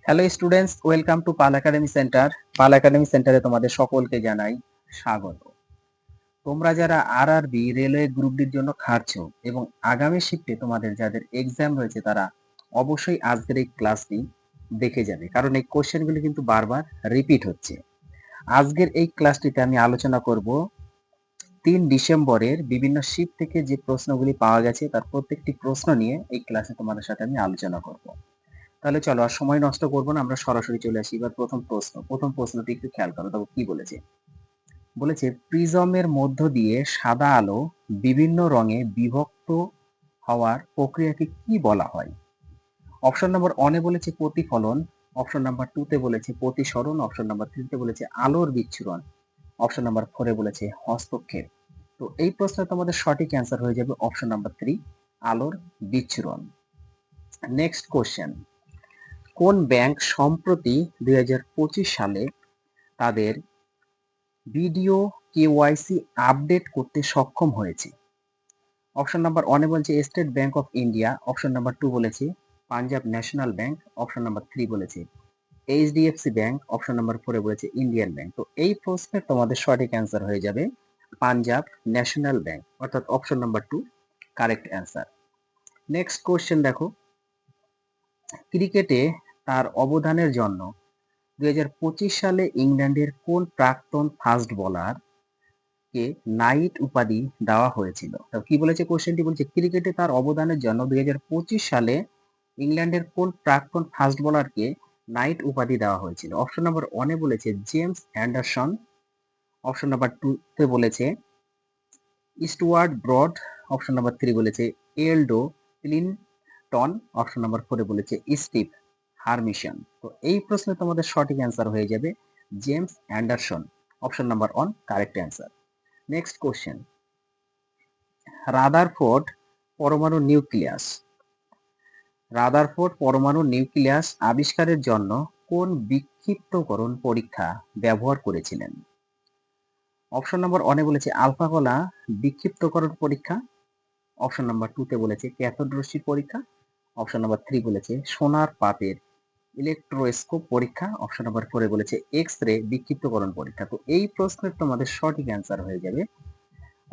Hello students, welcome to Pal academy centre. Pal academy সেন্টারে তোমাদের সকলকে জানাই স্বাগত। তোমরা যারা আরআরবি রেলওয়ে গ্রুপ ডির জন্য খাটছো এবং আগামী শিফটে তোমাদের যাদের এক্সাম রয়েছে তারা অবশ্যই আজকের এই ক্লাসটি দেখে যাবে, কারণ এই কোশ্চেনগুলি কিন্তু বারবার রিপিট হচ্ছে। আজকের এই ক্লাসটিতে আমি আলোচনা করব 3 ডিসেম্বরের বিভিন্ন শিফট থেকে যে প্রশ্নগুলি পাওয়া গেছে তার প্রত্যেকটি প্রশ্ন নিয়ে এই ক্লাসে তোমাদের সাথে আমি আলোচনা করব। তাহলে চলো আর সময় নষ্ট করবো না, আমরা সরাসরি চলে আসি। এবার প্রথম প্রশ্নটি একটু খেয়াল করো, তবে কি বলেছে। বলেছে প্রিজমের মধ্য দিয়ে সাদা আলো বিভিন্ন রঙে বিভক্ত হওয়ার প্রক্রিয়াকে কি বলা হয়? অপশন নাম্বার 1 বলেছে প্রতিফলন, অপশন নাম্বার 2 তে বলেছে প্রতিসরণ, অপশন নাম্বার 3 তে বলেছে আলোর বিচ্ছুরণ, অপশন নাম্বার 4 এ বলেছে হস্তক্ষেপ। তো এই প্রশ্নে তোমাদের সঠিক অ্যান্সার হয়ে যাবে অপশন নাম্বার 3, আলোর বিচ্ছুরণ। নেক্সট কোশ্চেন, কোন ব্যাংক সম্প্রতি 2025 সালে তাদের ভিডিও কেওয়াইসি আপডেট করতে সক্ষম হয়েছে? অপশন নাম্বার 1 এ বলছে state bank of India, option number 2 বলেছে Punjab national bank, option number 3 বলেছে এইচডিএফসি ব্যাংক, অপশন নাম্বার 4 এ বলেছে ইন্ডিয়ান ব্যাংক। তো এই প্রশ্নের তোমাদের সঠিক অ্যান্সার হয়ে যাবে পাঞ্জাব ন্যাশনাল ব্যাংক, অর্থাৎ option number 2 correct answer. Next question দেখো, ক্রিকেটে তার অবদানের জন্য 2025 সালে ইংল্যান্ডের কোন প্রাক্তন ফাস্ট বোলার কে নাইট উপাধি দেওয়া হয়েছিল? কি বলেছে কোশ্চেনটি, বলছে ক্রিকেটে তার অবদানের জন্য 2025 সালে ইংল্যান্ডের কোন প্রাক্তন ফাস্ট বোলারকে নাইট উপাধি দেওয়া হয়েছিল? অপশন নাম্বার 1 এ বলেছে জেমস অ্যান্ডারসন, অপশন নাম্বার 2 তে বলেছে স্টুয়ার্ট ব্রড, অপশন নাম্বার 3 বলেছে এলডো ক্লিনটন, অপশন নাম্বার 4 এ বলেছে স্টিভ হারমিশন। তো এই প্রশ্নে তোমাদের সঠিক অ্যান্সার হয়ে যাবে James Anderson, option number 1 correct answer. Next question, Rutherford পরমাণু নিউক্লিয়াস পরমাণু নিউক্লিয়াস আবিষ্কারের জন্য কোন বিক্ষিপ্তকরণ পরীক্ষা ব্যবহার করেছিলেন? অপশন নাম্বার 1 এ বলেছে আলফা কণা বিক্ষিপ্তকরণ পরীক্ষা, অপশন নাম্বার 2 তে বলেছে ক্যাথোড রশ্মি পরীক্ষা, অপশন নাম্বার 3 বলেছে সোনার পাতের ইলেকট্রোস্কোপ পরীক্ষা, অপশন নাম্বার 4 এ বলেছে এক্স রে বিক্ষিপ্তকরণ পরীক্ষা। তো এই প্রশ্নের তোমাদের সঠিক অ্যান্সার হয়ে যাবে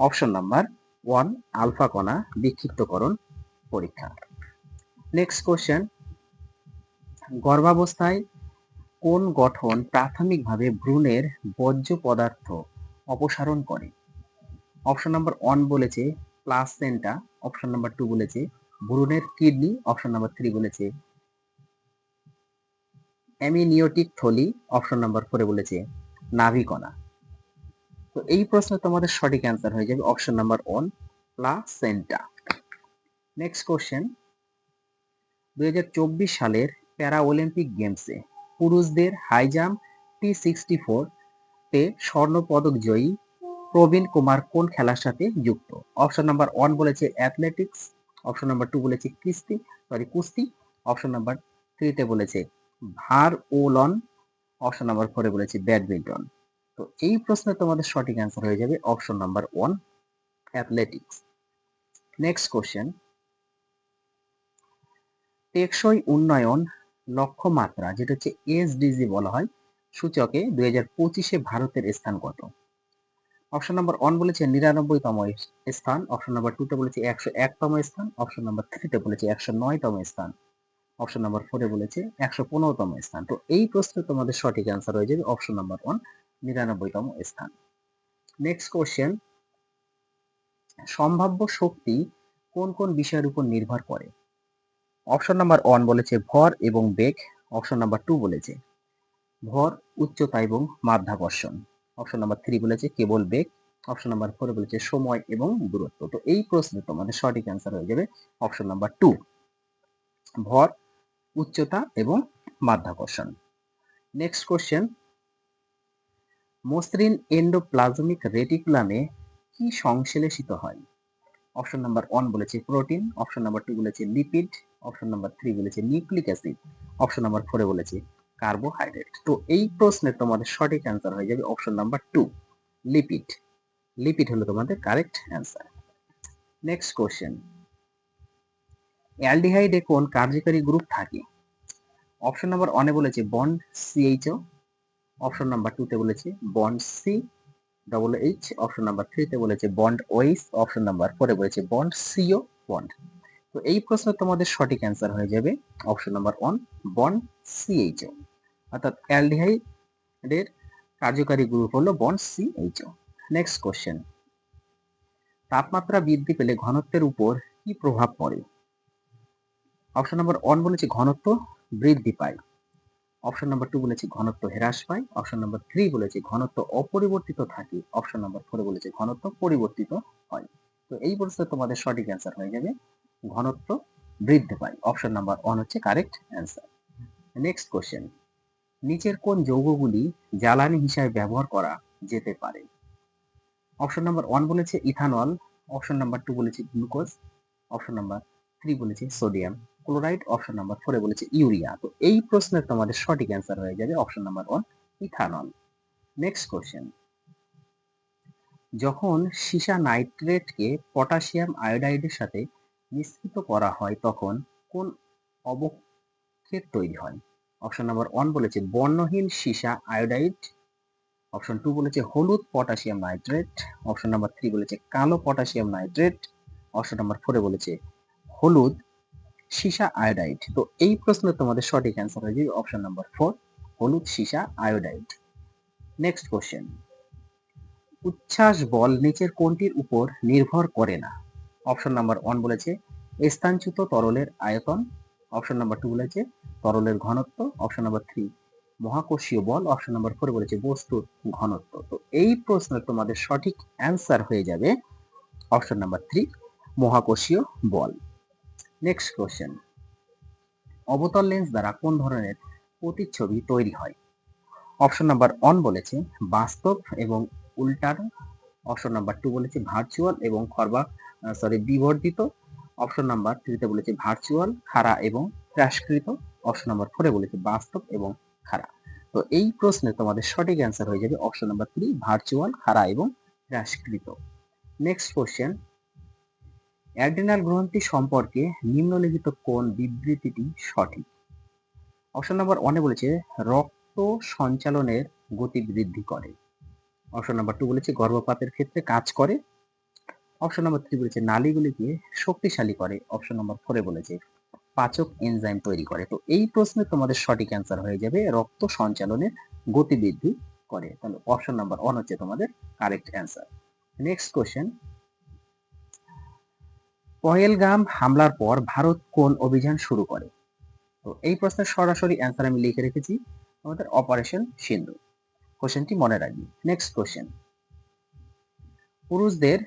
অপশন নাম্বার 1 আলফা কণা বিক্ষিপ্তকরণ পরীক্ষা। নেক্সট কোশ্চেন, গর্ভাবস্থায় কোন গঠন প্রাথমিকভাবে ভ্রূণের বর্জ্য পদার্থ অপসারণ করে? অপশন নাম্বার 1 বলেছে প্লাসেন্টা, অপশন নাম্বার 2 বলেছে ভ্রূণের কিডনি, অপশন নাম্বার 3 বলেছে অ্যামিনিওটিক থলি, অপশন নাম্বার 4 এ বলেছে নাভিকণা। তো এই প্রশ্নে তোমাদের সঠিক অ্যান্সার হয়ে যাবে option number 1 placenta. Next question, 2024 সালের প্যারা অলিম্পিক গেমসে পুরুষদের হাই জাম্প T64 তে স্বর্ণ পদক জয়ী প্রবীণ কুমার কোন খেলার সাথে যুক্ত? অপশন নাম্বার 1 বলেছে অ্যাথলেটিক্স, অপশন নাম্বার 2 বলেছে কুস্তি, অপশন নাম্বার 3 তে বলেছে ভার ওলন, অপশন নাম্বার 4 এ বলেছে ব্যাডমিন্টন। তো এই প্রশ্নে তোমাদের সঠিক অ্যান্সার হয়ে যাবে option number 1 athletics. Next question, টেকসই উন্নয়ন লক্ষ্যমাত্রা যেটা হচ্ছে এসডিজি বলা হয় সূচকে 2025 ভারতের স্থান কত? অপশন নাম্বার 1 বলেছে 99তম স্থান, অপশন নাম্বার 2 তে বলেছে 101তম স্থান, অপশন নাম্বার 3 তে বলেছে 109তম স্থান, অপশন নাম্বার 4 এ বলেছে 115তম স্থান। তো এই প্রশ্নে তোমাদের সঠিক অ্যান্সার হয়ে যাবে অপশন নাম্বার 1 99তম স্থান। নেক্সট কোশ্চেন, সম্ভাব্য শক্তি কোন কোন বিষয়ের উপর নির্ভর করে? অপশন নাম্বার 1 বলেছে ভর এবং বেগ, অপশন নাম্বার 2 বলেছে ভর, উচ্চতা এবং মাধ্যাকর্ষণ, অপশন নাম্বার 3 বলেছে কেবল বেগ, অপশন নাম্বার 4 বলেছে সময় এবং দূরত্ব। তো এই প্রশ্নে তোমাদের সঠিক অ্যান্সার হয়ে যাবে অপশন নাম্বার 2 ভর, উচ্চতা এবং মাধ্যাকর্ষণ। নেক্সট কোশ্চেন, মসৃণ এন্ডোপ্লাজমিক রেটিকুলামে কি সংশ্লেষিত হয়? অপশন নাম্বার 1 বলেছে প্রোটিন, অপশন নাম্বার 2 বলেছে লিপিড, অপশন নাম্বার 3 বলেছে নিউক্লিক অ্যাসিড, অপশন নাম্বার 4 এ বলেছে কার্বোহাইড্রেট। তো এই প্রশ্নে তোমাদের সঠিক অ্যান্সার হয়ে যাবে অপশন নাম্বার 2 লিপিড। লিপিড হলো তোমাদের কারেক্ট অ্যান্সার। নেক্সট কোশ্চেন, অ্যালডিহাইডে কোন কার্যকারী গ্রুপ থাকে? অপশন নাম্বার 1 এ বলেছে বন্ড সিএইচও, অপশন নাম্বার 2 তে বলেছে bond C double H, option number 3 তে বলেছে বন্ড ওএইচ, অপশন নাম্বার 4 এ বলেছে বন্ড সিও বন্ড। তো এই প্রশ্ন তোমাদের সঠিক অ্যান্সার হয়ে যাবে অপশন নাম্বার 1 বন্ড সিএইচও, অর্থাৎ অ্যালডিহাইডের কার্যকারী গ্রুপ হলো বন্ড সিএইচও। নেক্সট কোশ্চেন, তাপমাত্রা বৃদ্ধি পেলে ঘনত্বের উপর কি প্রভাব পড়ে? অপশন নাম্বার 1 বলেছে ঘনত্ব বৃদ্ধি পায়, অপশন নাম্বার 2 বলেছে ঘনত্ব হ্রাস পায়, অপশন নাম্বার 3 বলেছে ঘনত্ব অপরিবর্তিত থাকে, অপশন নাম্বার 4 বলেছে ঘনত্ব পরিবর্তিত হয়। তো এই প্রশ্নে তোমাদের সঠিক অ্যান্সার হয়ে যাবে ঘনত্ব বৃদ্ধি পায়, অপশন নাম্বার 1 হচ্ছে কারেক্ট অ্যান্সার। নেক্সট কোশ্চেন, নিচের কোন যৌগগুলি জ্বালানি হিসাবে ব্যবহার করা যেতে পারে? অপশন নাম্বার 1 বলেছে ইথানল, অপশন নাম্বার 2 বলেছে গ্লুকোজ, অপশন নাম্বার 3 বলেছে সোডিয়াম ক্লোরাইড, অপশন নাম্বার 4 বলেছে ইউরিয়া। তো এই প্রশ্নের তোমাদের সঠিক অ্যান্সার হয়ে যাবে option number 1 ethanol. Next question, যখন সীসা নাইট্রেটকে পটাশিয়াম আয়োডাইডের সাথে মিশ্রিত করা হয় তখন কোন অবক্ষেপ তৈরি হয়? অপশন নাম্বার 1 বলেছে বর্ণহীন সীসা আয়োডাইড, অপশন 2 বলেছে হলুদ পটাশিয়াম নাইট্রেট, অপশন নাম্বার 3 বলেছে কালো পটাশিয়াম নাইট্রেট, অপশন নাম্বার 4 বলেছে হলুদ সীসা আয়োডাইড। তো এই প্রশ্নের তোমাদের সঠিক অ্যান্সার হয়ে যাবে অপশন নাম্বার 4 হলুদ সীসা আয়োডাইড। নেক্সট কোশ্চেন, উচ্ছ্বাস বল নিচের কোনটির উপর নির্ভর করে না? অপশন নাম্বার 1 বলেছে স্থানচ্যুত তরলের আয়তন, অপশন নাম্বার 2 বলেছে তরলের ঘনত্ব, অপশন নাম্বার 3 মহাকর্ষীয় বল, অপশন নাম্বার 4 বলেছে বস্তুর ঘনত্ব। তো এই প্রশ্নের তোমাদের সঠিক অ্যান্সার হয়ে যাবে অপশন নাম্বার 3 মহাকর্ষীয় বল। নেক্সট কোশ্চেন, অবতল লেন্স দ্বারা কোন ধরনের প্রতিচ্ছবি তৈরি হয়? অপশন নাম্বার 1 বলেছে বাস্তব এবং উল্টানো, অপশন নাম্বার 2 বলেছে ভার্চুয়াল এবং বিবর্ধিত, অপশন নাম্বার 3 তে বলেছে ভার্চুয়াল খাড়া এবং হ্রাসকৃত, অপশন নাম্বার 4 এ বলেছে বাস্তব এবং খাড়া। তো এই প্রশ্নে তোমাদের সঠিক অ্যান্সার হয়ে যাবে অপশন নাম্বার 3 ভার্চুয়াল খাড়া এবং হ্রাসকৃত। নেক্সট কোশ্চেন, অ্যাড্রিনাল গ্রন্থি সম্পর্কে নিম্নলিখিত কোন বিবৃতিটি সঠিক? অপশন নাম্বার 1 এ বলেছে রক্ত সঞ্চালনের গতি বৃদ্ধি করে, অপশন নাম্বার 2 বলেছে গর্ভপাতের ক্ষেত্রে কাজ করে, অপশন নাম্বার 3 বলেছে নালীগুলিকে শক্তিশালী করে, অপশন নাম্বার 4 এ বলেছে পাচক এনজাইম তৈরি করে। তো এই প্রশ্নে তোমাদের সঠিক অ্যান্সার হয়ে যাবে রক্ত সঞ্চালনের গতি বৃদ্ধি করে, তাহলে অপশন নাম্বার 1 হচ্ছে তোমাদের correct answer. Next question, Pahalgam হামলার পর ভারত কোন অভিযান শুরু করে? তো এই প্রশ্নের সরাসরি অ্যান্সার আমি লিখে রেখেছি আমাদের অপারেশন সিন্ধু, কোশ্চেনটি মনে রাখবি। নেক্সট কোশ্চেন, পুরুষদের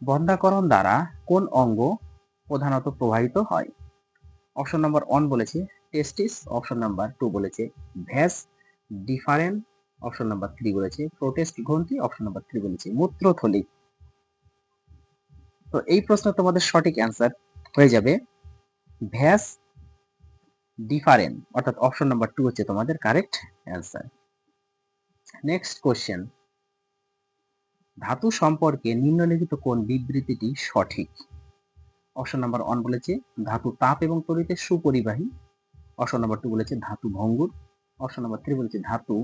বন্ধ্যাকরণ দ্বারা কোন অঙ্গ প্রধানত প্রভাবিত হয়? অপশন নাম্বার 1 বলেছে টেস্টিস, অপশন নাম্বার 2 বলেছে ভ্যাস ডিফারেন্ট, অপশন নাম্বার 3 বলেছে প্রোটেস্ট গ্রন্থি, অপশন নাম্বার 3 বলেছে মূত্রথলি। তো এই প্রশ্ন তোমাদের সঠিক অ্যান্সার হয়ে যাবে ভ্যাস ডিফারেন্ট, অর্থাৎ অপশন নাম্বার 2 হচ্ছে তোমাদের কারেক্ট অ্যান্সার। নেক্সট কোশ্চেন, ধাতু সম্পর্কে নিম্নলিখিত কোন বিবৃতিটি সঠিক? অপশন নাম্বার 1 বলেছে ধাতু তাপ এবং তড়িতে সুপরিবাহী, অপশন নাম্বার 2 বলেছে ধাতু ভঙ্গুর, অপশন নাম্বার 3 বলেছে ধাতু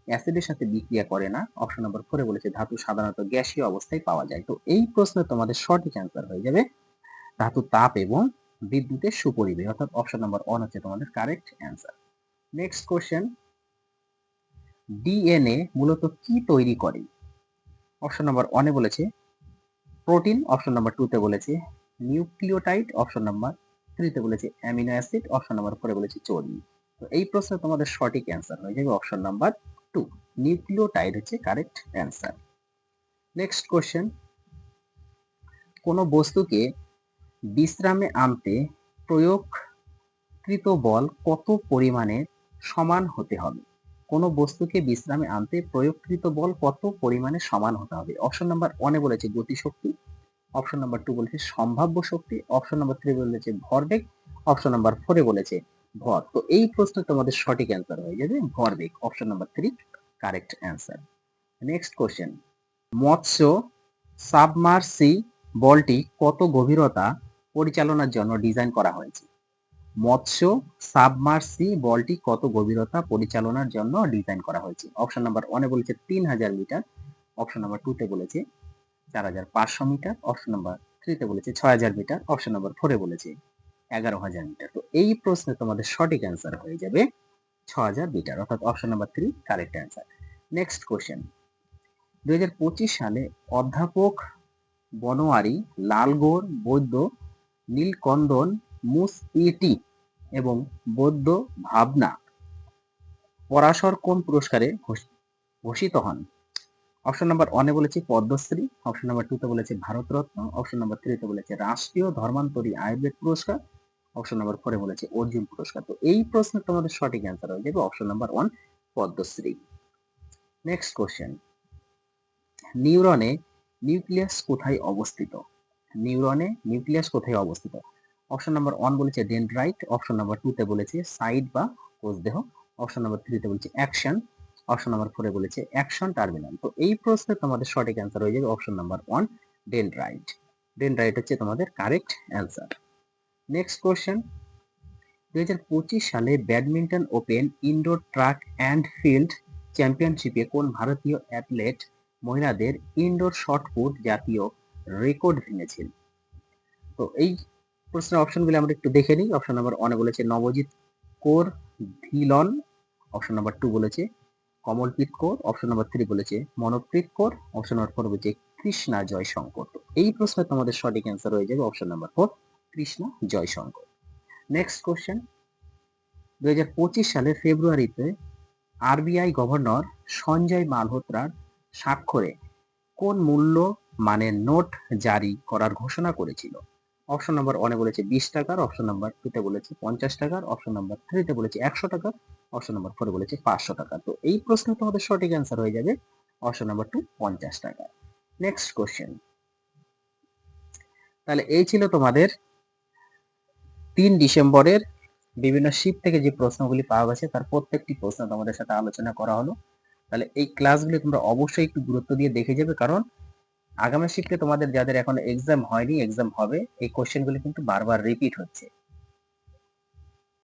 অ্যাসিডের সাথে বিক্রিয়া করে না, অপশন নাম্বার 4 বলেছে ধাতু সাধারণত গ্যাসীয় অবস্থায় পাওয়া যায়। তো এই প্রশ্নে তোমাদের সঠিক অ্যান্সার হয়ে যাবে ধাতু তাপ এবং বিদ্যুতের সুপরিবাহী, অর্থাৎ অপশন নাম্বার 1 হচ্ছে তোমাদের correct answer. Next question, DNA মূলত কি তৈরি করে? অপশন নাম্বার 1 এ বলেছে প্রোটিন, অপশন নাম্বার 2 তে বলেছে নিউক্লিওটাইড, অপশন নাম্বার 3 তে বলেছে অ্যামিনো অ্যাসিড, অপশন নাম্বার 4 এ বলেছে চর্বি। তো এই প্রশ্নে তোমাদের সঠিক অ্যান্সার হয়ে যাবে অপশন নাম্বার 2 নিউক্লিওটাইড হচ্ছে কারেক্ট অ্যান্সার। নেক্সট কোশ্চেন, কোন বস্তুকে বিশ্রামে আনতে প্রয়োগকৃত বল কত পরিমাণে সমান হতে হবে? কোন বস্তুকে বিশ্রামে আনতে প্রয়োগকৃত বল কত পরিমাণে সমান হতে হবে? অপশন নাম্বার 1 এ বলেছে গতিশক্তি, অপশন নাম্বার 2 বলেছে সম্ভাব্য শক্তি, অপশন নাম্বার 3 বলেছে ভরবেগ, অপশন নাম্বার 4 এ বলেছে ভর। তো এই প্রশ্নে তোমাদের সঠিক অ্যান্সার হয়ে যাবে ভরবেগ, option number 3 correct answer. Next question, মৎস্য সাবমার্সিবলটি কত গভীরতা পরিচালনার জন্য ডিজাইন করা হয়েছে? মৎস্য সাবমার্সিবলটি কত গভীরতা পরিচালনার জন্য ডিজাইন করা হয়েছে? অপশন নাম্বার 1 এ বলেছে 3000 মিটার, অপশন নাম্বার 2 তে বলেছে 4500 মিটার, অপশন নাম্বার 3 তে বলেছে 6000 মিটার, অপশন নাম্বার 4 এ বলেছে 11000 মিটার। তো এই প্রশ্নে তোমাদের সঠিক অ্যান্সার হয়ে যাবে 6000 মিটার, অর্থাৎ option number 3 correct answer. Next question, 2025 সালে অধ্যাপক বনোয়ারি লালগড় বৈদ্য নীলকন্দন মুসইটি এবং বৌদ্ধ ভাবনা পরাশর কোন পুরস্কারে ভূষিত হন? অপশন নাম্বার 1 এ বলেছে পদ্মশ্রী, অপশন নাম্বার 2 তে বলেছে ভারতরত্ন, অপশন নাম্বার 3 তে বলেছে রাষ্ট্রীয় ধর্মান্তরী আয়ুর্বেদ পুরস্কার, অপশন নাম্বার 4 এ বলেছে অর্জুন পুরস্কার। তো এই প্রশ্নে তোমাদের সঠিক অ্যান্সার হয়ে যাবে option number 1 Padmashri. Next question, নিউরনে নিউক্লিয়াস কোথায় অবস্থিত? নিউরনে নিউক্লিয়াস কোথায় অবস্থিত? অপশন নাম্বার 1 বলেছে ডেনড্রাইট, অপশন নাম্বার 2 তে বলেছে সাইট বা কোষদেহ, অপশন নাম্বার 3 তে বলেছে অ্যাকশন, অপশন নাম্বার 4 এ বলেছে অ্যাকশন টার্মিনাল। তো এই প্রশ্নে তোমাদের সঠিক অ্যান্সার হয়ে যাবে অপশন নাম্বার 1 ডেনড্রাইট। ডেনড্রাইট হচ্ছে তোমাদের কারেক্ট অ্যান্সার। নেক্সট কোশ্চেন, 2025 সালে badminton open indoor track and field চ্যাম্পিয়নশিপে কোন ভারতীয় অ্যাথলেট মহিলাদের ইনডোর শটপুট জাতীয় রেকর্ড ভেঙেছেন? তো এই প্রশ্নের অপশনগুলো আমরা একটু দেখে নিই। অপশন নাম্বার 1 এ বলেছে নবজিৎ কৌর ধিলন, অপশন নাম্বার 2 বলেছে কমলপ্রীত কৌর, অপশন নাম্বার 3 বলেছে মনোপ্রীত কৌর, অপশন নাম্বার 4 বলেছে কৃষ্ণা জয়শঙ্কর। তো এই প্রশ্নে তোমাদের সঠিক অ্যান্সার হয়ে যাবে option number 4 Krishna Jaishankar. Next question, 2025 সালের ফেব্রুয়ারিতে আরবিআই গভর্নর সঞ্জয় মালহোত্রার স্বাক্ষরে কোন মূল্য মানের নোট জারি করার ঘোষণা করেছিল? অপশন নাম্বার 1 এ বলেছে 20 টাকার, অপশন নাম্বার 2 তে বলেছে 50 টাকার, অপশন নাম্বার 3 তে বলেছে 100 টাকার, অপশন নাম্বার 4 এ বলেছে 500 টাকা। তো এই প্রশ্নে তোমাদের সঠিক অ্যান্সার হয়ে যাবে অপশন নাম্বার 2 50 টাকা। নেক্সট কোশ্চেন, তাহলে এই ছিল তোমাদের 3 ডিসেম্বরের বিভিন্ন শিফট থেকে যে প্রশ্নগুলি পাওয়া গেছে তার প্রত্যেকটি প্রশ্ন তোমাদের সাথে আলোচনা করা হলো। তাহলে এই ক্লাসগুলি তোমরা অবশ্যই একটু গুরুত্ব দিয়ে দেখে যাবে, কারণ আগামী শিফটে তোমাদের যাদের এখন এক্সাম হয়নি, এক্সাম হবে, এই কোশ্চেনগুলি কিন্তু বারবার রিপিট হচ্ছে।